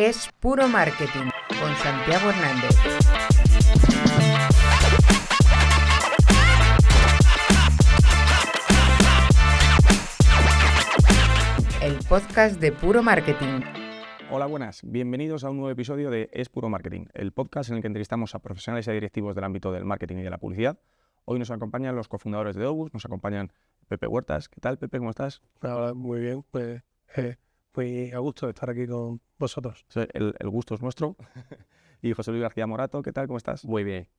Es Puro Marketing con Santiago Hernández. El podcast de Puro Marketing. Hola, buenas. Bienvenidos a un nuevo episodio de Es Puro Marketing, el podcast en el que entrevistamos a profesionales y a directivos del ámbito del marketing y de la publicidad. Hoy nos acompañan los cofundadores de Dobus, nos acompañan Pepe Huertas. ¿Qué tal, Pepe? ¿Cómo estás? Hola, muy bien. Pues muy a gusto de estar aquí con vosotros. El gusto es nuestro. Y José Luis García Morato, ¿qué tal? ¿Cómo estás? Muy bien.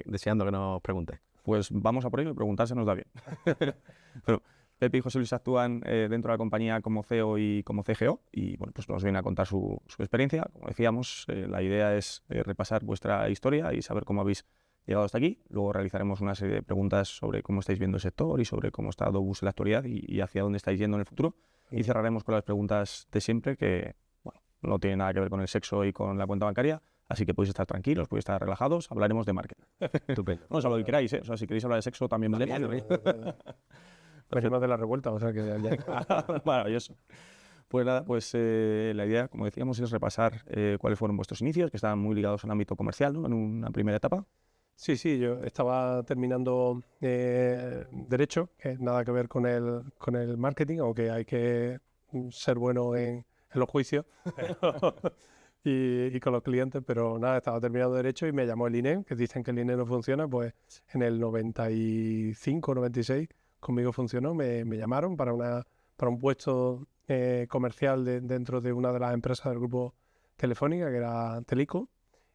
Deseando que nos pregunte. Pues vamos a por ello y preguntarse nos da bien. Pero Pepe y José Luis actúan dentro de la compañía como CEO y como CGO y bueno, pues nos vienen a contar su experiencia. Como decíamos, la idea es repasar vuestra historia y saber cómo habéis llegado hasta aquí. Luego realizaremos una serie de preguntas sobre cómo estáis viendo el sector y sobre cómo está Dobus en la actualidad y hacia dónde estáis yendo en el futuro. Y cerraremos con las preguntas de siempre que bueno, no tienen nada que ver con el sexo y con la cuenta bancaria. Así que podéis estar tranquilos, podéis estar relajados, hablaremos de marketing. Estupendo. No, o sea, lo que queráis, ¿eh? O sea, si queréis hablar de sexo también vale. Venimos de la revuelta, o sea que ya... Maravilloso. Pues nada, pues la idea, como decíamos, es repasar cuáles fueron vuestros inicios, que estaban muy ligados al ámbito comercial, ¿no? En una primera etapa. Sí, yo estaba terminando Derecho, que nada que ver con el marketing, aunque hay que ser bueno en los juicios y con los clientes, pero nada, estaba terminando Derecho y me llamó el INE, que dicen que el INE no funciona, pues en el 95, 96 conmigo funcionó, me llamaron para un puesto comercial dentro de una de las empresas del grupo Telefónica, que era Telico.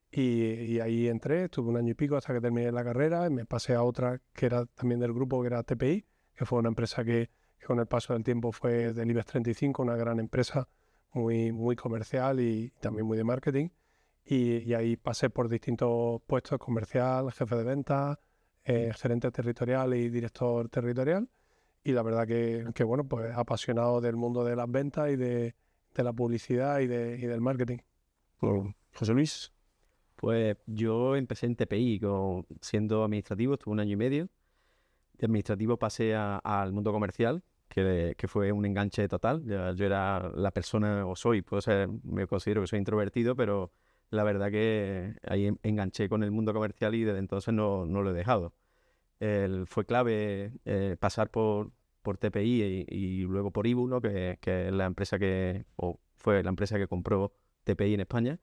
Y ahí entré, estuve un año y pico hasta que terminé la carrera y me pasé a otra que era también del grupo, que era TPI, que fue una empresa que con el paso del tiempo fue del IBEX 35, una gran empresa muy comercial y también muy de marketing. Y ahí pasé por distintos puestos: comercial, jefe de ventas, gerente territorial y director territorial. Y la verdad que bueno, pues apasionado del mundo de las ventas y de la publicidad y del marketing. José Luis. Pues yo empecé en TPI siendo administrativo, estuve un año y medio. De administrativo pasé al mundo comercial, que fue un enganche total. Yo era la persona, me considero que soy introvertido, pero la verdad que ahí enganché con el mundo comercial y desde entonces no lo he dejado. Fue clave pasar por TPI y luego por Ibu, ¿no? que es la empresa fue la empresa que compró TPI en España.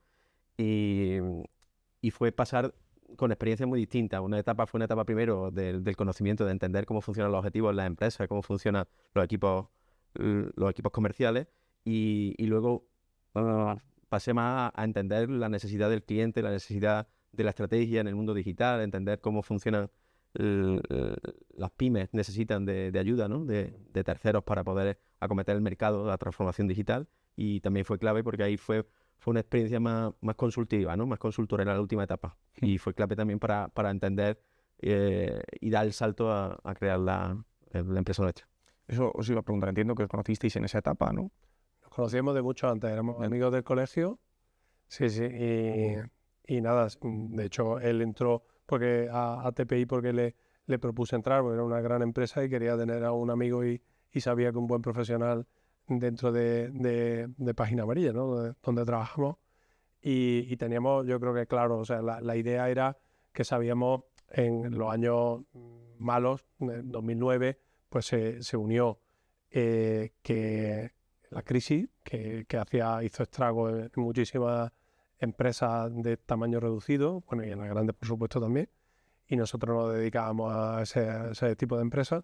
Y fue pasar con experiencias muy distintas. Fue una etapa primero del conocimiento, de entender cómo funcionan los objetivos en las empresas, cómo funcionan los equipos comerciales y luego pasé más a entender la necesidad del cliente, la necesidad de la estrategia en el mundo digital, entender cómo funcionan las pymes, necesitan de ayuda, ¿no? de terceros para poder acometer el mercado, la transformación digital, y también fue clave porque ahí fue una experiencia más consultiva, ¿no? Más consultora en la última etapa. Y fue clave también para entender y dar el salto a crear la empresa nuestra. Eso os iba a preguntar, entiendo que os conocisteis en esa etapa, ¿no? Nos conocíamos de mucho antes, éramos amigos del colegio. Sí, y nada, de hecho él entró porque a TPI porque le propuse entrar, porque era una gran empresa y quería tener a un amigo y sabía que un buen profesional dentro de Página Amarilla, ¿no? Donde trabajamos, y teníamos, yo creo que claro, o sea, la idea era que sabíamos en los años malos, en 2009, pues se unió que la crisis que hizo estragos en muchísimas empresas de tamaño reducido, bueno, y en las grandes por supuesto también, y nosotros nos dedicábamos a ese tipo de empresas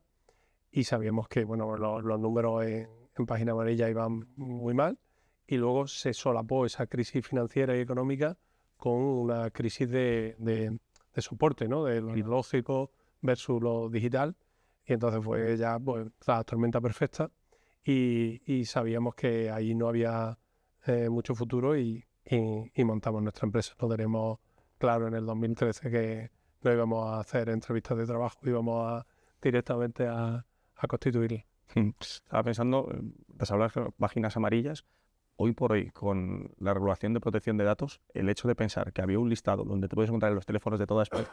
y sabíamos que bueno, los números en Página Amarilla iban muy mal, y luego se solapó esa crisis financiera y económica con una crisis de soporte, ¿no? De lo analógico versus lo digital, y entonces fue ya pues, la tormenta perfecta y sabíamos que ahí no había mucho futuro y montamos nuestra empresa. Lo tenemos claro en el 2013 que no íbamos a hacer entrevistas de trabajo, íbamos directamente a constituirla. Estaba pensando, vas a hablar de páginas amarillas. hoy por hoy, con la regulación de protección de datos, el hecho de pensar que había un listado donde te puedes encontrar en los teléfonos de toda España.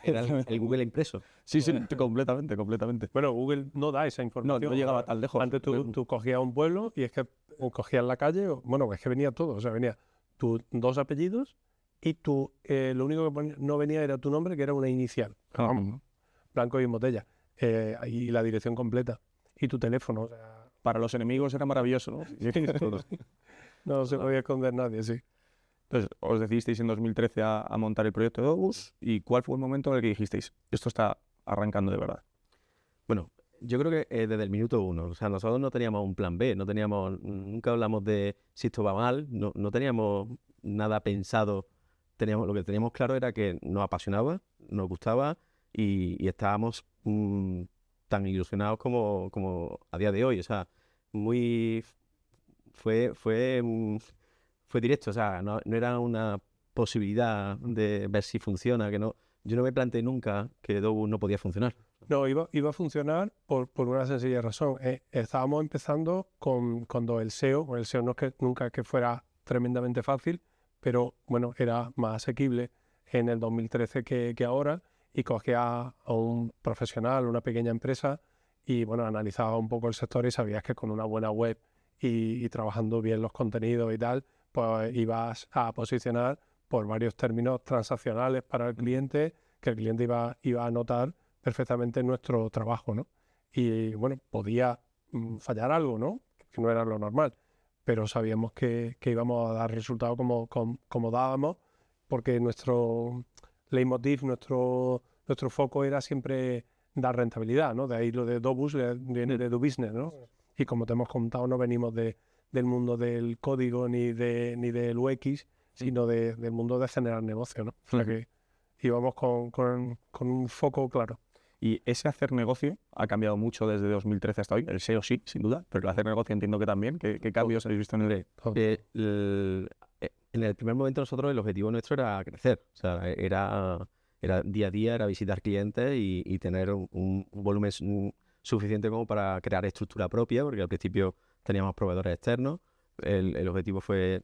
Era el Google impreso. Sí, completamente. Bueno, Google no da esa No, información. no llegaba tan lejos. Antes tú cogías un pueblo y es que cogías la calle, bueno, es que venía todo, o sea, venía tus 2 apellidos y lo único que no venía era tu nombre, que era una inicial, vamos, blanco y en botella, y la dirección completa, y tu teléfono, o sea, Para los enemigos era maravilloso, ¿no? no se podía esconder nadie, sí. Entonces, os decidisteis en 2013 a montar el proyecto de Dobus, ¿y cuál fue el momento en el que dijisteis, esto está arrancando de verdad? Bueno, yo creo que desde el minuto 1, o sea, nosotros no teníamos un plan B, nunca hablamos de si esto va mal, no teníamos nada pensado, lo que teníamos claro era que nos apasionaba, nos gustaba y estábamos tan ilusionados como a día de hoy, o sea, fue directo, o sea, no era una posibilidad de ver si funciona, yo no me planteé nunca que Dobus no podía funcionar. No, iba a funcionar por una sencilla razón. Estábamos empezando cuando el SEO no es que nunca es que fuera tremendamente fácil, pero bueno, era más asequible en el 2013 que ahora, y cogía a un profesional, una pequeña empresa, y bueno, analizaba un poco el sector y sabías que con una buena web y trabajando bien los contenidos y tal, pues ibas a posicionar por varios términos transaccionales para el cliente, que el cliente iba a notar perfectamente nuestro trabajo, ¿no? Y bueno, podía fallar algo, ¿no? Que no era lo normal, pero sabíamos que íbamos a dar resultados como dábamos, porque nuestro leitmotiv, nuestro foco era siempre dar rentabilidad, ¿no? De ahí lo de Dobus viene de Do Business, ¿no? Y como te hemos contado, no venimos del mundo del código ni del UX, sino del mundo de generar negocio, ¿no? O sea que íbamos con un foco claro. Y ese hacer negocio ha cambiado mucho desde 2013 hasta hoy. El SEO sí, sin duda, pero el hacer negocio entiendo que también. ¿Qué cambios habéis visto en el...? En el primer momento nosotros el objetivo nuestro era crecer. O sea, era día a día, era visitar clientes y tener un volumen suficiente como para crear estructura propia, porque al principio teníamos proveedores externos. El objetivo fue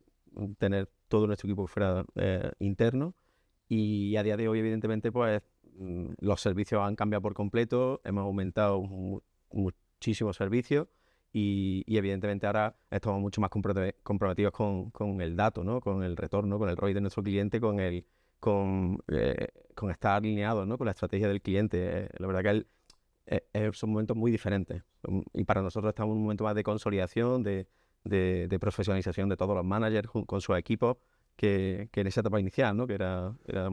tener todo nuestro equipo que fuera interno. Y a día de hoy, evidentemente, pues los servicios han cambiado por completo, hemos aumentado muchísimos servicios y evidentemente ahora estamos mucho más comprometidos con el dato, ¿no? Con el retorno, con el ROI de nuestro cliente, con estar alineados, ¿no? Con la estrategia del cliente. La verdad que son momentos muy diferentes y para nosotros estamos en un momento más de consolidación, de profesionalización de todos los managers con sus equipos, que en esa etapa inicial, ¿no? Que era...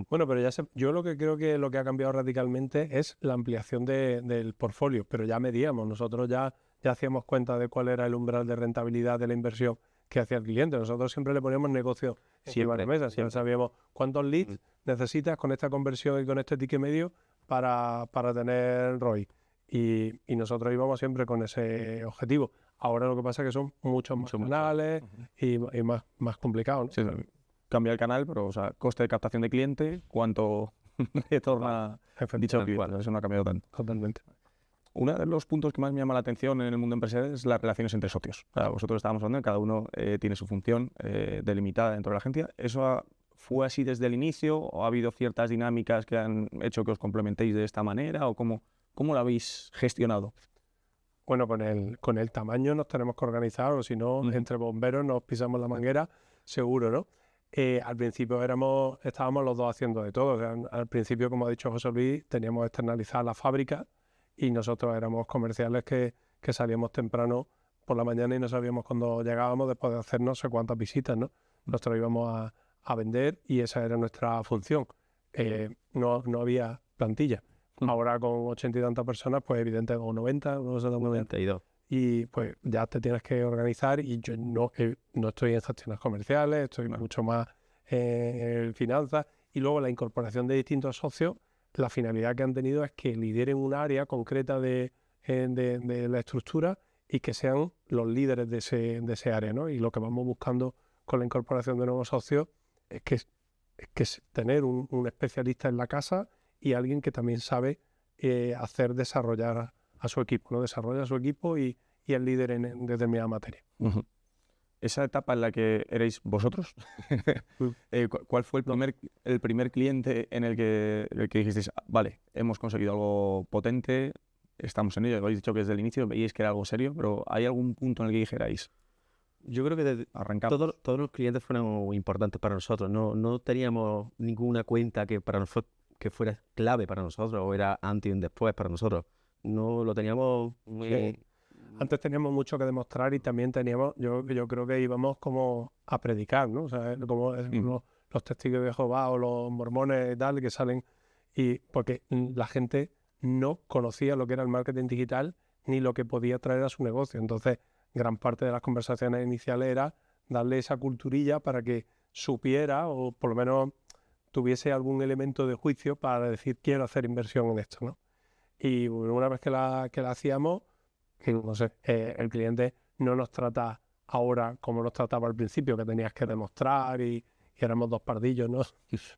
Bueno, pero yo lo que creo que lo que ha cambiado radicalmente es la ampliación del portfolio, pero ya medíamos, nosotros ya hacíamos cuenta de cuál era el umbral de rentabilidad de la inversión que hacía el cliente. Nosotros siempre le poníamos negocio encima de la mesa, siempre sabíamos cuántos leads necesitas con esta conversión y con este ticket medio para tener ROI. Y nosotros íbamos siempre con ese objetivo. Ahora lo que pasa es que son muchos más canales y más complicados, ¿no? Sí, cambia el canal, pero o sea, coste de captación de cliente, cuánto retorna dicho cliente. Eso no ha cambiado tanto. Totalmente. Uno de los puntos que más me llama la atención en el mundo empresarial es las relaciones entre socios. O sea, vosotros estábamos hablando, cada uno tiene su función delimitada dentro de la agencia. ¿Eso fue así desde el inicio o ha habido ciertas dinámicas que han hecho que os complementéis de esta manera o cómo lo habéis gestionado? Bueno, con el tamaño nos tenemos que organizar, o si no, entre bomberos nos pisamos la manguera, seguro, ¿no? Al principio estábamos los dos haciendo de todo. O sea, al principio, como ha dicho José Luis, teníamos externalizada la fábrica y nosotros éramos comerciales que salíamos temprano por la mañana y no sabíamos cuándo llegábamos después de hacer no sé cuántas visitas, ¿no? Nosotros íbamos a vender y esa era nuestra función. No había plantilla. Ahora con 80 y tantas personas, pues evidentemente, o 90, 92. Y pues ya te tienes que organizar y yo no estoy en gestiones comerciales, estoy mucho más en finanzas. Y luego la incorporación de distintos socios, la finalidad que han tenido es que lideren un área concreta de la estructura y que sean los líderes de ese área, ¿no? Y lo que vamos buscando con la incorporación de nuevos socios es que es tener un especialista en la casa y alguien que también sabe hacer desarrollar a su equipo, ¿no? Desarrolla a su equipo y es líder en determinada materia. esa etapa en la que erais vosotros, ¿cuál fue el primer cliente en el que dijisteis, vale, hemos conseguido algo potente, estamos en ello? Lo habéis dicho que desde el inicio veíais que era algo serio, pero ¿hay algún punto en el que dijerais, Yo creo que arrancamos? todos los clientes fueron importantes para nosotros. No teníamos ninguna cuenta que para nosotros que fuera clave para nosotros o era antes y un después para nosotros. No lo teníamos muy... Sí. Antes teníamos mucho que demostrar y también teníamos, yo creo que íbamos como a predicar, ¿no? O sea, como los testigos de Jehová o los mormones y tal que salen, y porque la gente no conocía lo que era el marketing digital ni lo que podía traer a su negocio. Entonces, gran parte de las conversaciones iniciales era darle esa culturilla para que supiera o por lo menos tuviese algún elemento de juicio para decir quiero hacer inversión en esto, ¿no? Y una vez que la hacíamos, que no sé, el cliente no nos trata ahora como nos trataba al principio, que tenías que demostrar y éramos dos pardillos, ¿no?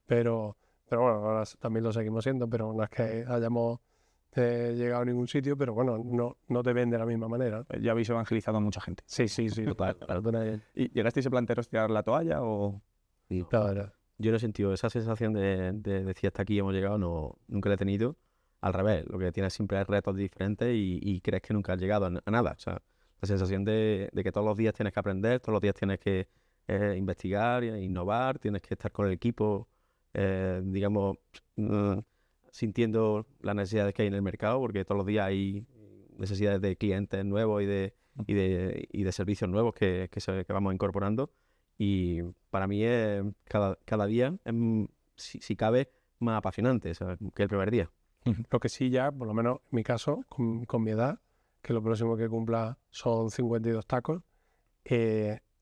Pero bueno, ahora también lo seguimos siendo, pero no es que hayamos llegado a ningún sitio, pero bueno, no te vende de la misma manera, ¿no? Ya habéis evangelizado a mucha gente. Sí, total. ¿Y llegasteis a plantearos tirar la toalla o...? Claro. Yo no he sentido esa sensación de decir hasta aquí hemos llegado, nunca la he tenido. Al revés, lo que tienes siempre es retos diferentes y crees que nunca has llegado a nada. O sea, la sensación de que todos los días tienes que aprender, todos los días tienes que investigar, innovar, tienes que estar con el equipo, digamos, sintiendo las necesidades que hay en el mercado, porque todos los días hay necesidades de clientes nuevos y de servicios nuevos que vamos incorporando. Y para mí cada día, si cabe, más apasionante, o sea, que el primer día. Lo que sí ya, por lo menos en mi caso, con mi edad, que lo próximo que cumpla son 52 tacos,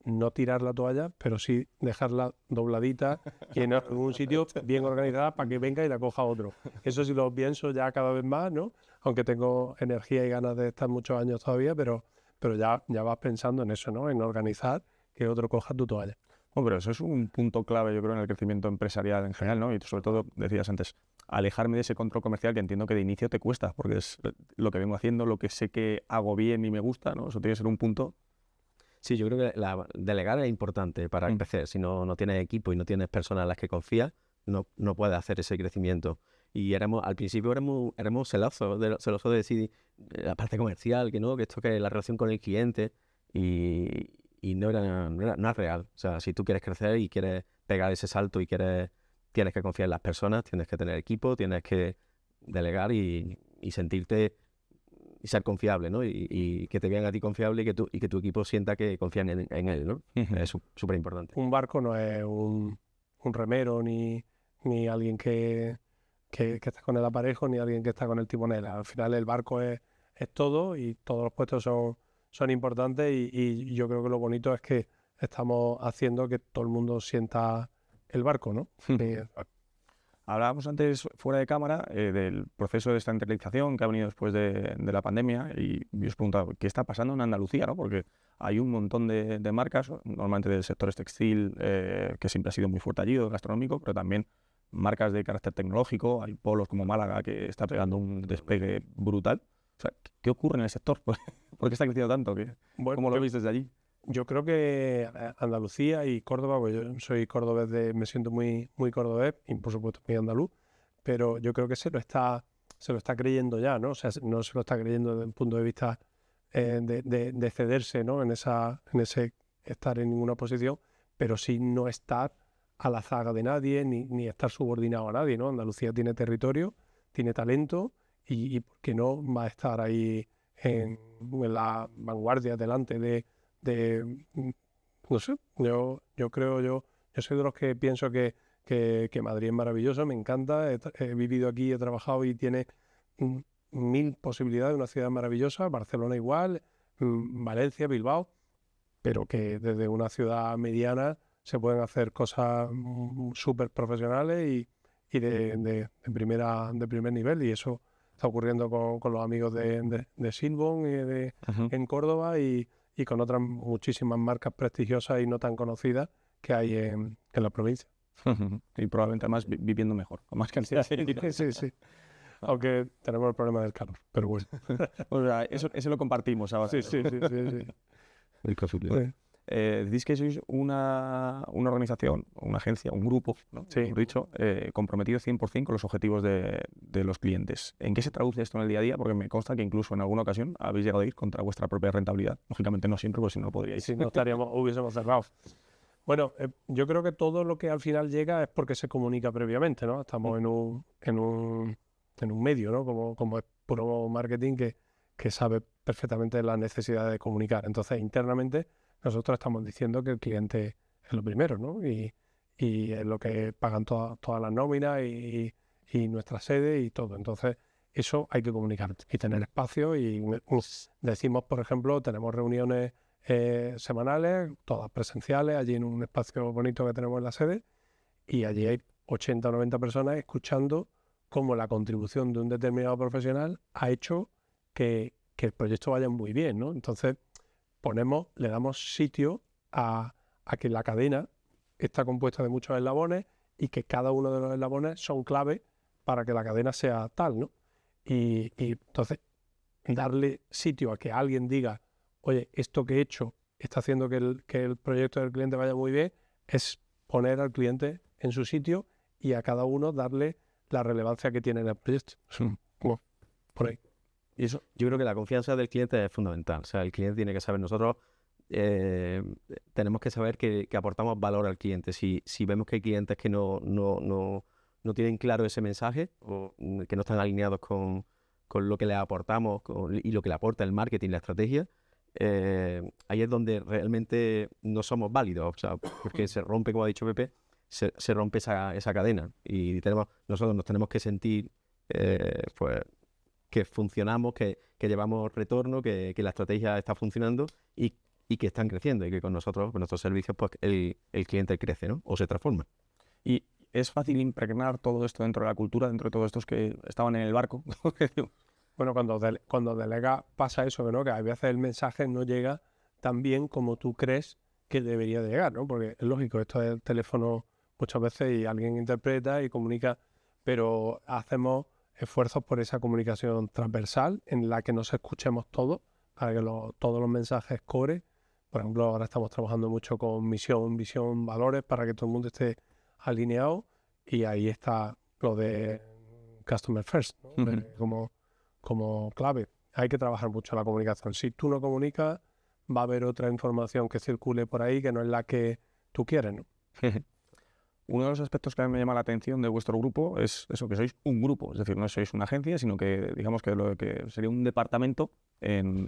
no tirar la toalla, pero sí dejarla dobladita y en algún sitio bien organizada para que venga y la coja otro. Eso sí lo pienso ya cada vez más, ¿no? Aunque tengo energía y ganas de estar muchos años todavía, pero ya vas pensando en eso, ¿no? En organizar que otro coja tu toalla. Bueno, pero eso es un punto clave, yo creo, en el crecimiento empresarial en general, ¿no? Y sobre todo, decías antes, alejarme de ese control comercial que entiendo que de inicio te cuesta, porque es lo que vengo haciendo, lo que sé que hago bien y me gusta, ¿no? Eso tiene que ser un punto. Sí, yo creo que delegar es importante para crecer. Si no tienes equipo y no tienes personas en las que confías, no puedes hacer ese crecimiento. Y al principio éramos celosos de decir la parte comercial, que esto que la relación con el cliente y no es real. O sea, si tú quieres crecer y quieres pegar ese salto y tienes que confiar en las personas, tienes que tener equipo, tienes que delegar y sentirte y ser confiable, ¿no? Y que te vean a ti confiable y que tu equipo sienta que confían en él, ¿no? Es súper importante. Un barco no es un remero ni alguien que está con el aparejo ni alguien que está con el timonel. Al final el barco es todo y todos los puestos son importantes y yo creo que lo bonito es que estamos haciendo que todo el mundo sienta el barco, ¿no? Hablábamos antes, fuera de cámara, del proceso de centralización que ha venido después de la pandemia y os preguntaba, ¿qué está pasando en Andalucía, ¿no? Porque hay un montón de marcas, normalmente del sector textil, que siempre ha sido muy fuerte allí, gastronómico, pero también marcas de carácter tecnológico. Hay polos como Málaga que está pegando un despegue brutal. O sea, ¿qué ocurre en el sector? ¿Por qué está creciendo tanto? ¿Cómo lo veis desde allí? Yo creo que Andalucía y Córdoba, pues yo soy cordobés, me siento muy, muy cordobés y por supuesto muy andaluz, pero yo creo que se lo está creyendo ya, ¿no? O sea, no se lo está creyendo desde un punto de vista de cederse, ¿no? En ese estar en ninguna posición, pero sí no estar a la zaga de nadie ni estar subordinado a nadie, ¿no? Andalucía tiene territorio, tiene talento y ¿por qué no va a estar ahí en la vanguardia delante de no sé, yo soy de los que pienso que Madrid es maravilloso, me encanta, he vivido aquí, he trabajado y tiene 1000 posibilidades, una ciudad maravillosa, Barcelona igual, Valencia, Bilbao, pero que desde una ciudad mediana se pueden hacer cosas súper profesionales y de primer nivel, y eso está ocurriendo con los amigos de Silbon en Córdoba y con otras muchísimas marcas prestigiosas y no tan conocidas que hay en la provincia. Y probablemente además viviendo mejor, con más cantidad. Sí. Aunque tenemos el problema del calor, pero bueno. O sea, eso lo compartimos ahora. Sí. El Decís que sois una organización, una agencia, un grupo, ¿no? Sí. Mejor dicho, comprometido 100% con los objetivos de los clientes. ¿En qué se traduce esto en el día a día? Porque me consta que incluso en alguna ocasión habéis llegado a ir contra vuestra propia rentabilidad. Lógicamente no siempre, porque si no, no podríais. Si no hubiésemos cerrado. Bueno, yo creo que todo lo que al final llega es porque se comunica previamente, ¿no? Estamos en un medio, ¿no? Como es Puro Marketing, que sabe perfectamente la necesidad de comunicar. Entonces, internamente, nosotros estamos diciendo que el cliente es lo primero, ¿no? Y es lo que pagan todas las nóminas y nuestra sede y todo. Entonces, eso hay que comunicar y tener espacio. Y decimos, por ejemplo, tenemos reuniones semanales, todas presenciales, allí en un espacio bonito que tenemos en la sede, y allí hay 80 o 90 personas escuchando cómo la contribución de un determinado profesional ha hecho que el proyecto vaya muy bien, ¿no? Entonces le damos sitio a que la cadena está compuesta de muchos eslabones y que cada uno de los eslabones son clave para que la cadena sea tal, ¿no? Y entonces darle sitio a que alguien diga, oye, esto que he hecho está haciendo que el proyecto del cliente vaya muy bien, es poner al cliente en su sitio y a cada uno darle la relevancia que tiene en el proyecto. Como por ahí. Y eso, yo creo que la confianza del cliente es fundamental. O sea, el cliente tiene que saber, nosotros tenemos que saber que aportamos valor al cliente. Si vemos que hay clientes que no tienen claro ese mensaje o que no están alineados con lo que le aportamos y lo que le aporta el marketing, la estrategia, ahí es donde realmente no somos válidos, o sea, porque se rompe, como ha dicho Pepe, se rompe esa cadena y nosotros nos tenemos que sentir pues que funcionamos, que llevamos retorno, que la estrategia está funcionando y que están creciendo y que con nosotros, con nuestros servicios, pues el cliente crece, ¿no? O se transforma. Y es fácil impregnar todo esto dentro de la cultura, dentro de todos estos que estaban en el barco. Bueno, cuando delega pasa eso, ¿no? Que a veces el mensaje no llega tan bien como tú crees que debería de llegar, ¿no? Porque es lógico, esto es el teléfono muchas veces y alguien interpreta y comunica, pero hacemos esfuerzos por esa comunicación transversal en la que nos escuchemos todos, para que todos los mensajes core. Por ejemplo, ahora estamos trabajando mucho con misión, visión, valores, para que todo el mundo esté alineado, y ahí está lo de Customer First, ¿no? Como clave. Hay que trabajar mucho la comunicación. Si tú no comunicas, va a haber otra información que circule por ahí que no es la que tú quieres, ¿no? Uno de los aspectos que a mí me llama la atención de vuestro grupo es eso, que sois un grupo, es decir, no sois una agencia, sino que digamos que lo que sería un departamento en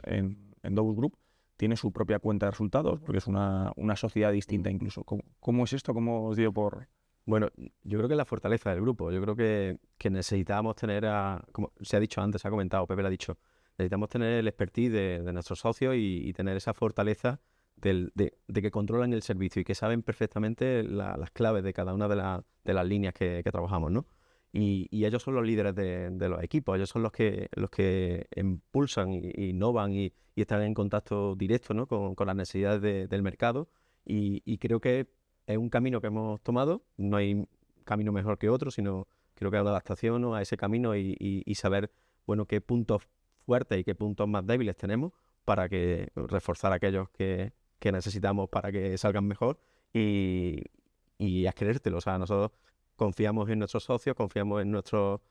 Dobus Group tiene su propia cuenta de resultados, porque es una sociedad distinta incluso. ¿Cómo es esto? ¿Cómo os dio por...? Bueno, yo creo que es la fortaleza del grupo. Yo creo que necesitábamos tener, como se ha dicho antes, se ha comentado, Pepe lo ha dicho, necesitamos tener el expertise de nuestros socios y tener esa fortaleza de que controlan el servicio y que saben perfectamente las claves de cada una de las líneas que trabajamos, ¿no? Y ellos son los líderes de los equipos, ellos son los que impulsan e innovan y están en contacto directo, ¿no? con las necesidades del mercado, y creo que es un camino que hemos tomado. No hay camino mejor que otro, sino creo que es una adaptación, ¿no? a ese camino y saber, bueno, qué puntos fuertes y qué puntos más débiles tenemos para que reforzar aquellos que necesitamos para que salgan mejor y a creértelo. O sea, nosotros confiamos en nuestros socios, confiamos en nuestros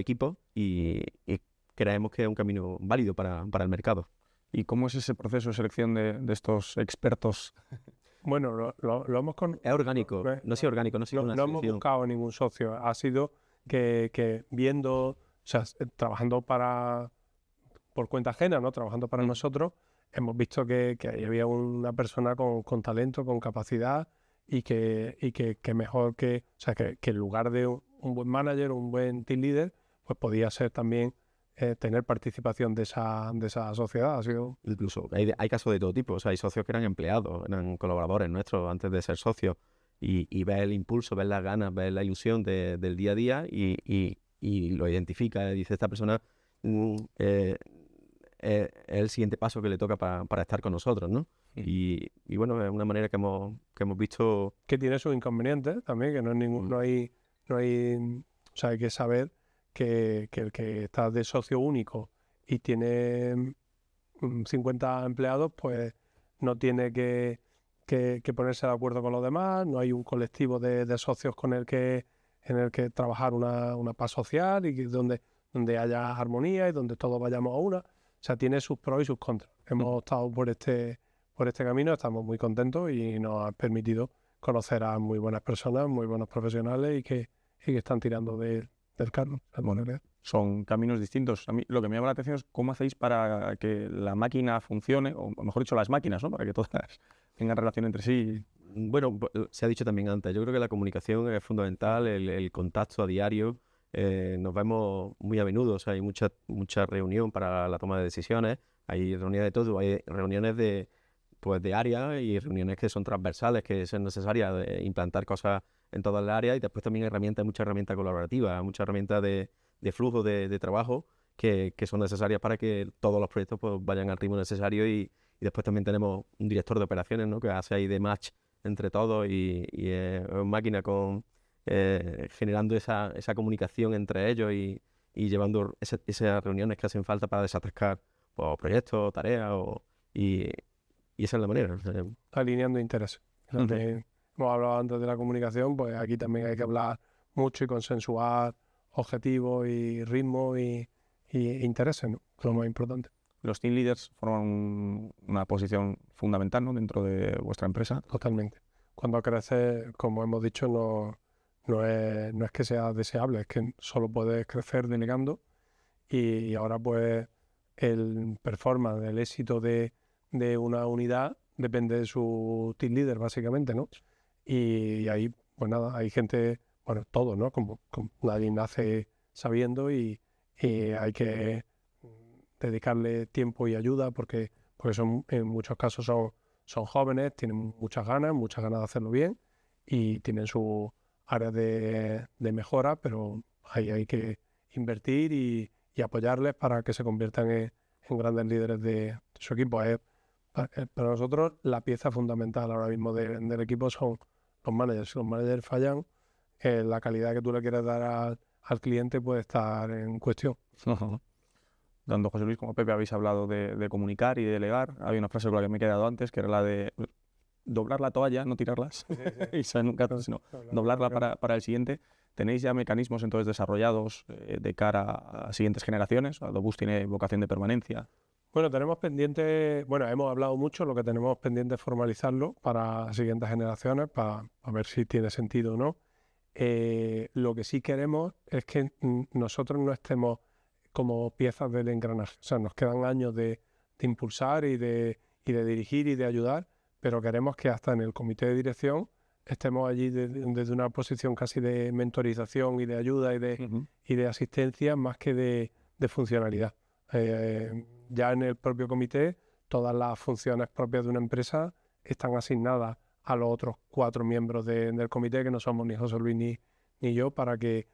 equipos y creemos que es un camino válido para el mercado. ¿Y cómo es ese proceso de selección de estos expertos? Bueno, lo hemos Es orgánico, no ha sido orgánico, no ha sido una no hemos selección. buscado ningún socio, ha sido que viendo, o sea, trabajando por cuenta ajena, ¿no? Trabajando para nosotros, hemos visto que ahí había una persona con talento, con capacidad y que mejor que, o sea, que en lugar de un buen manager, un buen team leader, pues podía ser también tener participación de esa sociedad. Ha sido... Incluso hay casos de todo tipo. O sea, hay socios que eran empleados, eran colaboradores nuestros antes de ser socios, y ver el impulso, ver las ganas, ver la ilusión del día a día y lo identifica, dice, esta persona es el siguiente paso que le toca para estar con nosotros, ¿no? Y bueno, es una manera que hemos visto... Que tiene sus inconvenientes también, que no es no hay, o sea, hay que saber que el que está de socio único y tiene 50 empleados, pues no tiene que que ponerse de acuerdo con los demás, no hay un colectivo de socios en el que trabajar una paz social y donde haya armonía y donde todos vayamos a una. O sea, tiene sus pros y sus contras. Hemos estado por este camino, estamos muy contentos y nos ha permitido conocer a muy buenas personas, muy buenos profesionales y que están tirando del carro. Son caminos distintos. A mí lo que me llama la atención es cómo hacéis para que la máquina funcione, o mejor dicho, las máquinas, ¿no? Para que todas tengan relación entre sí. Bueno, se ha dicho también antes, yo creo que la comunicación es fundamental, el contacto a diario. Nos vemos muy a menudo, o sea, hay mucha reunión para la toma de decisiones, hay reuniones de todo, hay reuniones de área y reuniones que son transversales, que son necesarias de implantar cosas en todas las áreas, y después también muchas herramientas colaborativas, muchas herramientas de flujo de trabajo que son necesarias para que todos los proyectos pues, vayan al ritmo necesario, y después también tenemos un director de operaciones, ¿no? Que hace ahí de match entre todos y es máquina generando esa comunicación entre ellos y llevando esas reuniones que hacen falta para desatascar pues, proyectos, tareas y esa es la manera. Alineando intereses. Hemos hablado antes de la comunicación, pues aquí también hay que hablar mucho y consensuar objetivos y ritmo y intereses, ¿no? Que es lo más importante. Los team leaders forman una posición fundamental, ¿no? Dentro de vuestra empresa. Totalmente. Cuando creces, como hemos dicho, no es que sea deseable, es que solo puedes crecer delegando y ahora pues el performance, el éxito de una unidad depende de su team leader básicamente, ¿no? Y ahí pues nada, hay gente, bueno, todos, ¿no? Como nadie nace sabiendo y hay que dedicarle tiempo y ayuda porque en muchos casos son jóvenes, tienen muchas ganas de hacerlo bien y tienen su área de mejora, pero ahí hay que invertir y apoyarles para que se conviertan en grandes líderes de su equipo. Para nosotros la pieza fundamental ahora mismo del equipo son los managers. Si los managers fallan, la calidad que tú le quieres dar al cliente puede estar en cuestión. Tanto José Luis como Pepe habéis hablado de comunicar y de delegar. Había una frase con la que me he quedado antes, que era la de doblar la toalla, no tirarlas, sino doblarla para el siguiente. ¿Tenéis ya mecanismos entonces desarrollados de cara a siguientes generaciones? Adobus tiene vocación de permanencia. Bueno, hemos hablado mucho, lo que tenemos pendiente es formalizarlo para las siguientes generaciones, para ver si tiene sentido o no. Lo que sí queremos es que nosotros no estemos como piezas del engranaje. O sea, nos quedan años de impulsar y de dirigir y de ayudar, pero queremos que hasta en el comité de dirección estemos allí desde una posición casi de mentorización y de ayuda y de asistencia más que de funcionalidad. Ya en el propio comité, todas las funciones propias de una empresa están asignadas a los otros 4 miembros del comité, que no somos ni José Luis ni yo, para que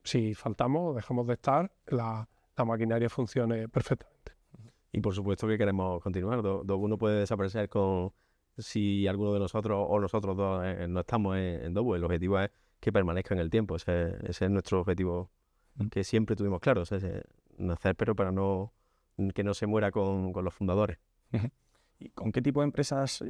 si faltamos o dejamos de estar, la maquinaria funcione perfectamente. Y por supuesto que queremos continuar. Dobus no puede desaparecer si alguno de nosotros o nosotros dos no estamos en Dobus. El objetivo es que permanezca en el tiempo. Ese es nuestro objetivo que siempre tuvimos claro. O sea, nacer, pero para que no se muera con los fundadores. ¿Y con qué tipo de empresas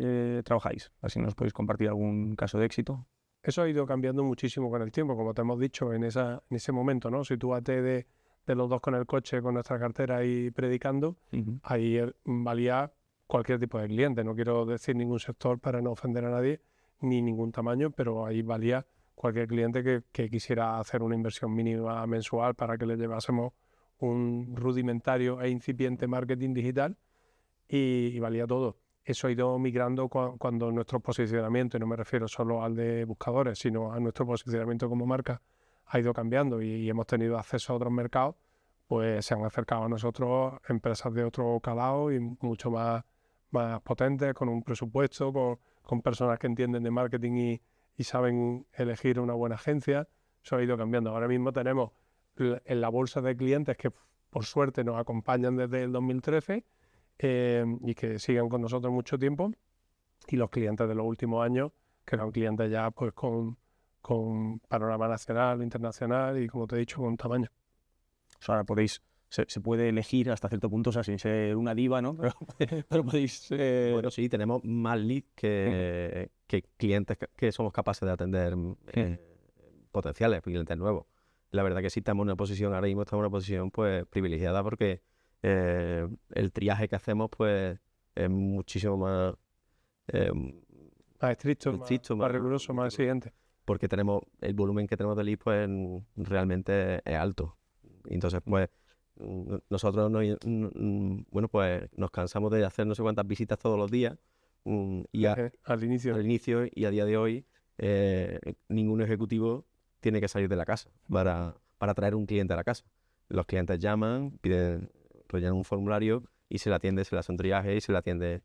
trabajáis? Así nos podéis compartir algún caso de éxito. Eso ha ido cambiando muchísimo con el tiempo, como te hemos dicho en ese momento, ¿no? Sitúate de los dos con el coche, con nuestra cartera y predicando, ahí valía cualquier tipo de cliente. No quiero decir ningún sector para no ofender a nadie, ni ningún tamaño, pero ahí valía cualquier cliente que quisiera hacer una inversión mínima mensual para que le llevásemos un rudimentario e incipiente marketing digital y valía todo. Eso ha ido migrando cuando nuestro posicionamiento, y no me refiero solo al de buscadores, sino a nuestro posicionamiento como marca, ha ido cambiando y hemos tenido acceso a otros mercados, pues se han acercado a nosotros empresas de otro calado y mucho más potentes, con un presupuesto, con personas que entienden de marketing y saben elegir una buena agencia. Eso ha ido cambiando. Ahora mismo tenemos en la bolsa de clientes que por suerte nos acompañan desde el 2013 y que sigan con nosotros mucho tiempo, y los clientes de los últimos años, que eran clientes ya pues con panorama nacional, internacional y, como te he dicho, con tamaño. O sea, ahora podéis se puede elegir hasta cierto punto, o sea, sin ser una diva, ¿no? Pero podéis... Bueno, sí, tenemos más leads que clientes que somos capaces de atender potenciales, clientes nuevos. La verdad que sí estamos en una posición, ahora mismo estamos en una posición pues privilegiada porque el triaje que hacemos pues es muchísimo más Más estricto, estricto, más riguroso, más exigente. porque tenemos el volumen que tenemos de leads pues realmente es alto. Entonces pues nosotros bueno pues nos cansamos de hacer no sé cuántas visitas todos los días y Al inicio. al inicio y a día de hoy ningún ejecutivo tiene que salir de la casa para traer un cliente a la casa. Los clientes llaman, rellenan un formulario y se le atiende, se le hace un triaje y se le atiende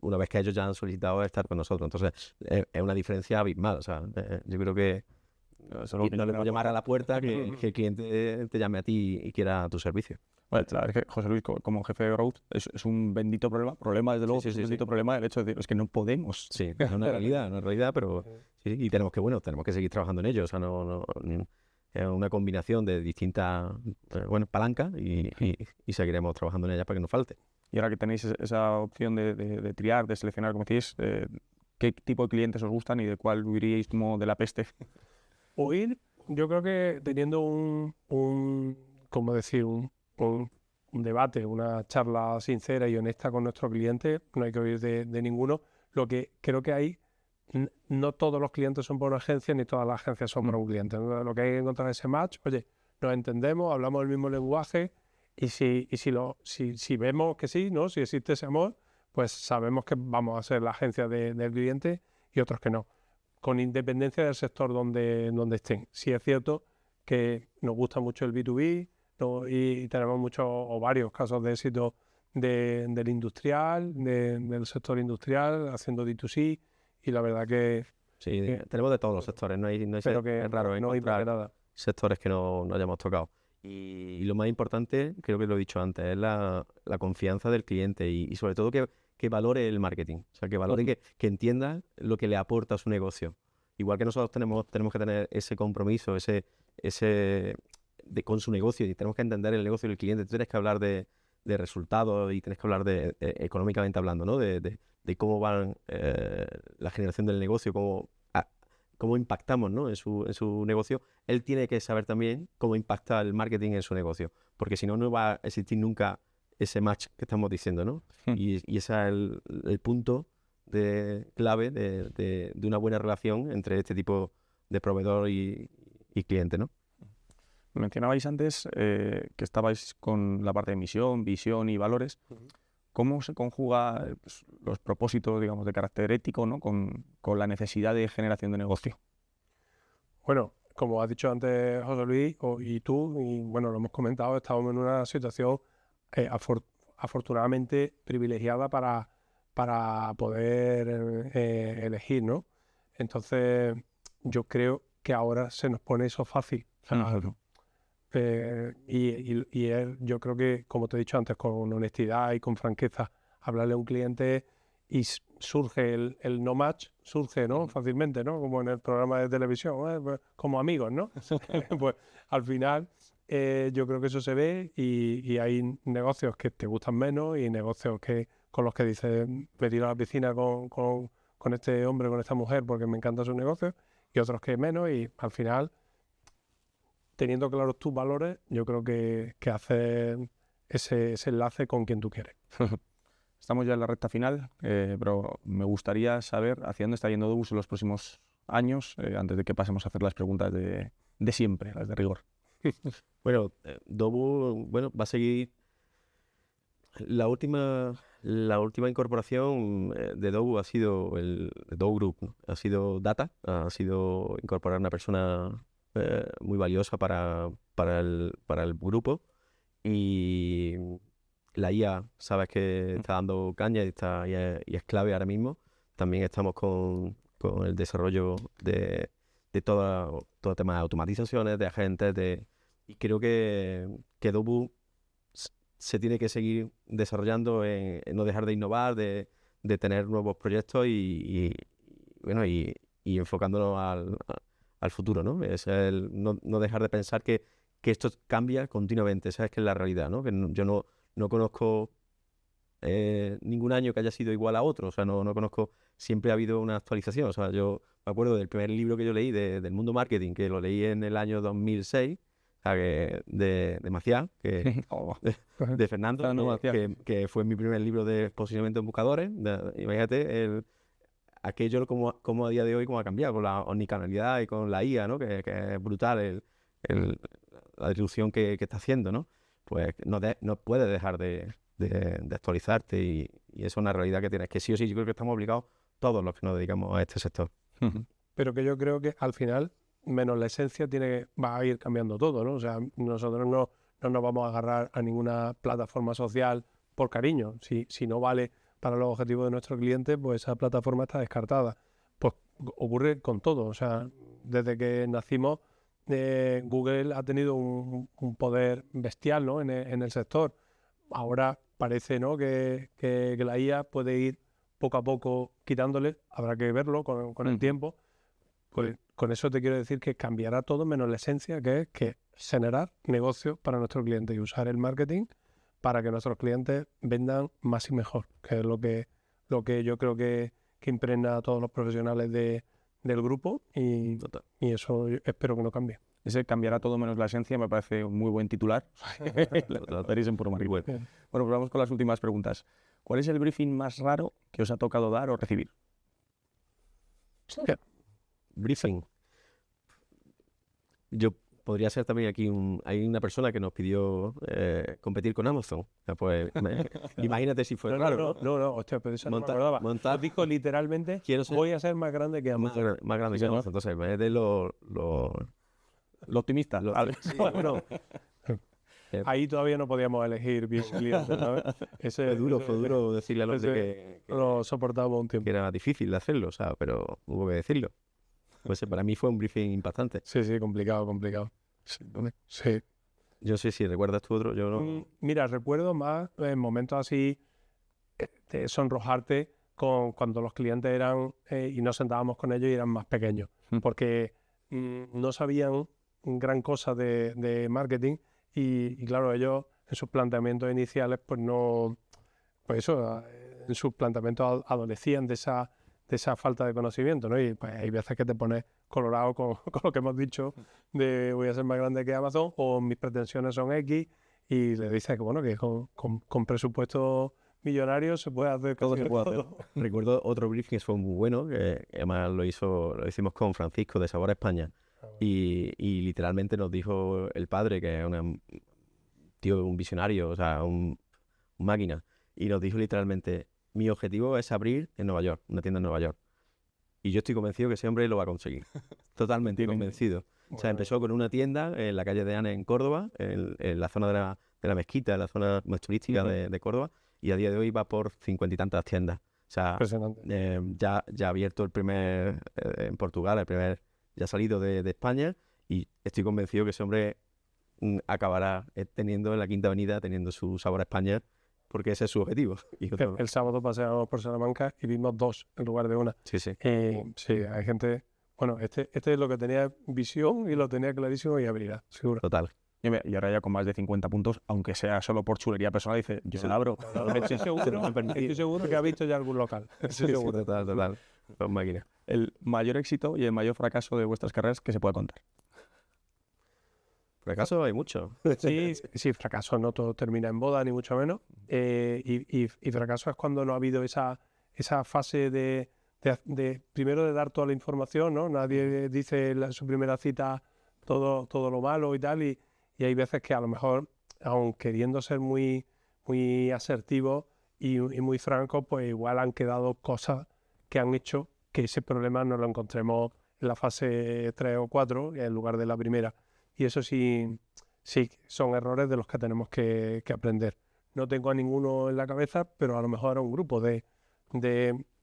una vez que ellos ya han solicitado estar con nosotros. Entonces es una diferencia abismal. O sea, yo creo que no le podemos llamar a la puerta que el cliente te llame a ti y quiera tu servicio. Bueno, la verdad es que José Luis, como jefe de Growth, es un bendito problema, desde luego, Sí, es un sí, bendito problema el hecho de decir, es que no podemos. Sí, es una realidad, pero sí, y tenemos que seguir trabajando en ello. O sea, es una combinación de distintas palancas y seguiremos trabajando en ellas para que no falte. Y ahora que tenéis esa opción de triar, de seleccionar, como decís, ¿qué tipo de clientes os gustan y de cuál huiríais como de la peste? Huir, yo creo que teniendo ¿cómo decir? Un debate, una charla sincera y honesta con nuestro cliente, no hay que huir de ninguno. Lo que creo que hay, no todos los clientes son para una agencia, ni todas las agencias son para un cliente. Entonces, lo que hay que encontrar es ese match, oye, nos entendemos, hablamos el mismo lenguaje, y si vemos que sí, ¿no? Si existe ese amor, pues sabemos que vamos a ser la agencia del cliente y otros que no, con independencia del sector donde estén. Sí es cierto que nos gusta mucho el B2B, ¿no? Y tenemos muchos o varios casos de éxito del industrial, del sector industrial, haciendo D2C, y la verdad que... Sí, tenemos de todos los sectores, no hay pero que es raro no hay encontrar nada. sectores que no hayamos tocado. Y lo más importante, creo que lo he dicho antes, es la confianza del cliente y sobre todo que valore el marketing. O sea, que valore, que entienda lo que le aporta a su negocio. Igual que nosotros tenemos que tener ese compromiso, con su negocio, y tenemos que entender el negocio del cliente. Tú tienes que hablar de resultados y tienes que hablar económicamente hablando, ¿no? De cómo va la generación del negocio, cómo impactamos, ¿no? en su negocio. Él tiene que saber también cómo impacta el marketing en su negocio, porque si no, no va a existir nunca ese match que estamos diciendo, ¿no? Y ese es el punto clave de una buena relación entre este tipo de proveedor y cliente, ¿no? Mencionabais antes que estabais con la parte de misión, visión y valores. ¿Cómo se conjuga los propósitos, digamos, de carácter ético, ¿no? con la necesidad de generación de negocio? Bueno, como has dicho antes José Luis y tú, y bueno, lo hemos comentado, estamos en una situación afortunadamente privilegiada para poder elegir, ¿no? Entonces, yo creo que ahora se nos pone eso fácil. Yo creo que, como te he dicho antes, con honestidad y con franqueza, hablarle a un cliente y surge el no match, surge, ¿no? Fácilmente, ¿no? Como en el programa de televisión, pues, como amigos, ¿no? Pues al final yo creo que eso se ve y hay negocios que te gustan menos y negocios con los que dices, me tiro a la piscina con este hombre, con esta mujer porque me encanta su negocio, y otros que menos, y al final, teniendo claros tus valores, yo creo que hacer ese enlace con quien tú quieres. Estamos ya en la recta final, pero me gustaría saber hacia dónde está yendo Dobus en los próximos años, antes de que pasemos a hacer las preguntas de siempre, las de rigor. Bueno, Dobu, va a seguir. La última incorporación de Dobu ha sido el Dobu Group, ¿no? Ha sido Data, ha sido incorporar una persona muy valiosa para el grupo, y la IA, sabes que está dando caña y es clave ahora mismo. También estamos con el desarrollo de todo el tema de automatizaciones, de agentes, y creo que Dobu se tiene que seguir desarrollando en no dejar de innovar, de tener nuevos proyectos y enfocándonos al futuro, ¿no? Es no dejar de pensar que que esto cambia continuamente, ¿sabes? Que es la realidad, ¿no? Que yo no conozco ningún año que haya sido igual a otro, o sea, no conozco, siempre ha habido una actualización, o sea, yo me acuerdo del primer libro que yo leí del mundo marketing, que lo leí en el año 2006, o sea, de Maciá, de Fernando, que fue mi primer libro de posicionamiento en buscadores. Imagínate aquello como a día de hoy cómo ha cambiado con la omnicanalidad y con la IA, ¿no? Que es brutal la disrupción que está haciendo, ¿no? Pues no puedes dejar de actualizarte y eso es una realidad que tienes, que sí o sí yo creo que estamos obligados todos los que nos dedicamos a este sector. Pero que yo creo que al final, menos la esencia, va a ir cambiando todo, ¿no? O sea, nosotros no nos vamos a agarrar a ninguna plataforma social por cariño. Si no vale para los objetivos de nuestro cliente, pues esa plataforma está descartada. Pues ocurre con todo. O sea, desde que nacimos, Google ha tenido un poder bestial, ¿no? en el sector. Ahora parece, ¿no? que la IA puede ir poco a poco quitándole, habrá que verlo con el tiempo. Pues con eso te quiero decir que cambiará todo menos la esencia, que es que generar negocios para nuestros clientes y usar el marketing para que nuestros clientes vendan más y mejor, que es lo que yo creo que impregna a todos los profesionales del grupo y eso yo espero que no cambie. Ese cambiará todo menos la esencia me parece un muy buen titular. Lo tenéis en Puro Marketing. Bueno, pues vamos con las últimas preguntas. ¿Cuál es el briefing más raro que os ha tocado dar o recibir? Briefing. Yo podría ser también aquí hay una persona que nos pidió competir con Amazon. O sea, pues, imagínate si fue raro. No, hostia, pero eso no me acordaba. Montar, dijo literalmente, voy a ser más grande que Amazon. Más grande que Amazon. Entonces, es de lo optimista. Sí, bueno, ahí todavía no podíamos elegir bien clientes, ¿sabes? Fue duro decirle a los que lo soportábamos un tiempo. Que era difícil de hacerlo, o sea, pero hubo que decirlo. Pues para mí fue un briefing impactante. Sí, complicado. Sí. Yo sé si recuerdas tú otro, yo no. Mira, recuerdo más en momentos así de sonrojarte cuando los clientes eran y nos sentábamos con ellos y eran más pequeños, porque no sabían gran cosa de marketing y claro, ellos en sus planteamientos iniciales en sus planteamientos adolecían de esa falta de conocimiento, ¿no? Y pues hay veces que te pones colorado con lo que hemos dicho de voy a ser más grande que Amazon o mis pretensiones son X y le dices que bueno, que con presupuestos millonarios se puede hacer todo. Recuerdo otro briefing que fue muy bueno, que además lo hicimos con Francisco de Sabor a España y literalmente nos dijo el padre, que es un visionario, o sea, un máquina, y nos dijo literalmente: mi objetivo es abrir en Nueva York, una tienda en Nueva York. Y yo estoy convencido que ese hombre lo va a conseguir. Totalmente convencido. O sea, empezó con una tienda en la calle de Ana, en Córdoba, en la zona de la mezquita, en la zona más turística de Córdoba, y a día de hoy va por 50 y tantas tiendas. O sea, ya ha abierto el primer en Portugal, el primer ya ha salido de España, y estoy convencido que ese hombre acabará teniendo en la Quinta Avenida, teniendo su Sabor a España, porque ese es su objetivo. El sábado paseamos por Salamanca y vimos 2 en lugar de una. Sí. Sí, hay gente... Bueno, este es lo que tenía visión y lo tenía clarísimo y habilidad, seguro. Total. Y ahora ya con más de 50 puntos, aunque sea solo por chulería personal, dice, yo la abro. Estoy seguro que ha visto ya algún local. Seguro. Total. Son máquinas. El mayor éxito y el mayor fracaso de vuestras carreras que se pueda contar. Fracaso hay mucho. Sí, fracaso no todo termina en boda, ni mucho menos. Y fracaso es cuando no ha habido esa fase de primero de dar toda la información, ¿no? Nadie dice en su primera cita todo lo malo y tal, y hay veces que a lo mejor, aun queriendo ser muy, muy asertivos y muy francos, pues igual han quedado cosas que han hecho que ese problema no lo encontremos en la fase 3 o 4 en lugar de la primera. Y eso sí son errores de los que tenemos que aprender. No tengo a ninguno en la cabeza, pero a lo mejor era un grupo de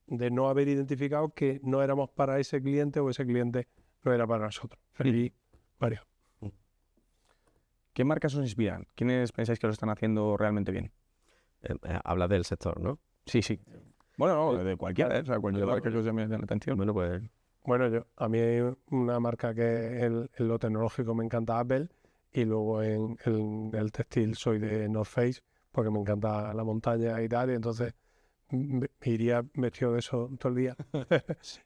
no haber identificado que no éramos para ese cliente o ese cliente no era para nosotros. Y varios. ¿Qué marcas os inspiran? ¿Quiénes pensáis que lo están haciendo realmente bien? Hablas del sector, ¿no? Sí. Bueno, no, de cualquiera, o sea, cualquier marca que os llame la atención. Bueno, pues... Bueno, a mí hay una marca que en lo tecnológico me encanta, Apple, y luego en el textil soy de North Face porque me encanta la montaña y tal, y entonces me iría vestido de eso todo el día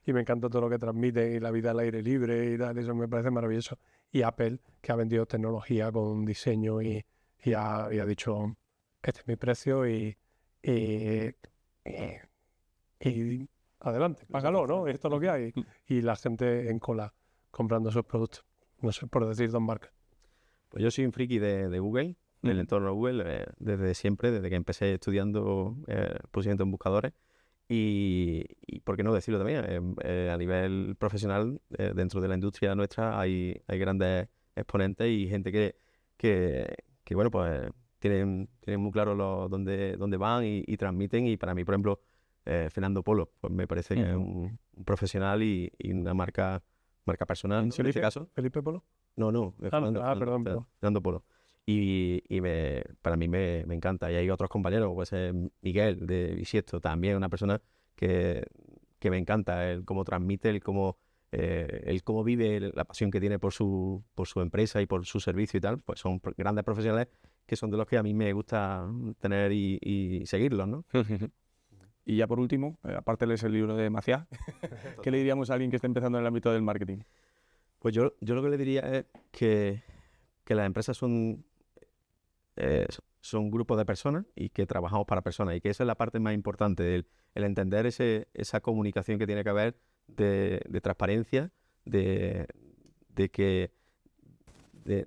y me encanta todo lo que transmite y la vida al aire libre y tal, eso me parece maravilloso. Y Apple, que ha vendido tecnología con diseño y ha dicho, este es mi precio y adelante, págalo, ¿no? Esto es lo que hay. Y la gente en cola comprando esos productos. No sé, por decir dos marcas. Pues yo soy un friki de Google, del entorno Google, desde siempre, desde que empecé estudiando posicionamiento en buscadores. Y por qué no decirlo también, a nivel profesional, dentro de la industria nuestra hay grandes exponentes y gente que bueno, pues tienen muy claro dónde van y transmiten. Y para mí, por ejemplo, Fernando Polo, pues me parece que es un profesional y una marca personal, ¿no? En este caso. ¿Felipe Polo? No, Perdón. Fernando Polo. Y para mí me encanta. Y hay otros compañeros, pues Miguel de Bisiesto, también una persona que me encanta, el cómo transmite, el cómo vive, la pasión que tiene por su empresa y por su servicio y tal. Pues son grandes profesionales que son de los que a mí me gusta tener y seguirlos, ¿no? Y ya por último, aparte lees el libro de Maciá, ¿qué le diríamos a alguien que está empezando en el ámbito del marketing? Pues yo lo que le diría es que las empresas son grupos de personas y que trabajamos para personas, y que esa es la parte más importante, el entender esa comunicación que tiene que haber de transparencia, de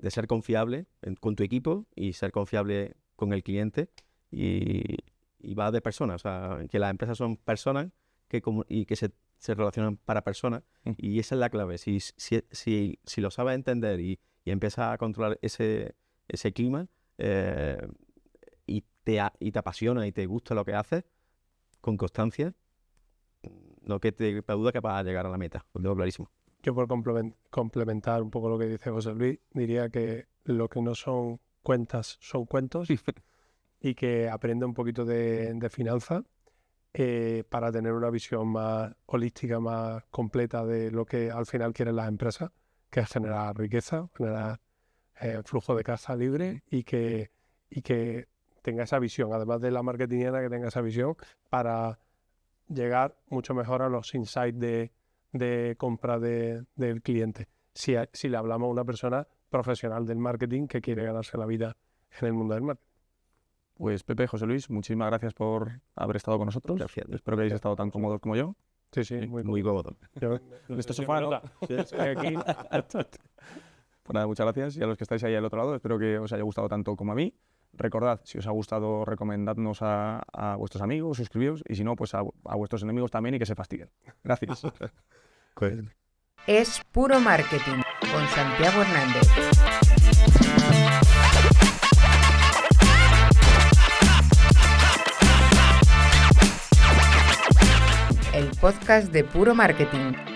ser confiable con tu equipo y ser confiable con el cliente, y va de personas, o sea, que las empresas son personas y que se relacionan para personas, y esa es la clave. Si lo sabes entender y empiezas a controlar ese clima, y te apasiona y te gusta lo que haces, con constancia, no que te duda que vas a llegar a la meta, lo tengo clarísimo. Yo, por complementar un poco lo que dice José Luis, diría que lo que no son cuentas son cuentos, y que aprende un poquito de finanzas para tener una visión más holística, más completa de lo que al final quieren las empresas, que es generar riqueza, generar flujo de caja libre, y que tenga esa visión, además de la marketingiana, que tenga esa visión para llegar mucho mejor a los insights de compra del cliente. Si le hablamos a una persona profesional del marketing que quiere ganarse la vida en el mundo del marketing. Pues Pepe, José Luis, muchísimas gracias por haber estado con nosotros. Gracias. Espero que hayáis estado tan cómodos como yo. Sí, Muy cómodo. Esto se fue, ¿no? Aquí. Pues nada, muchas gracias. Y a los que estáis ahí al otro lado, espero que os haya gustado tanto como a mí. Recordad, si os ha gustado, recomendadnos a vuestros amigos, suscribíos, y si no, pues a vuestros enemigos también, y que se fastiguen. Gracias. Es Puro Marketing con Santiago Hernández. El podcast de Puro Marketing.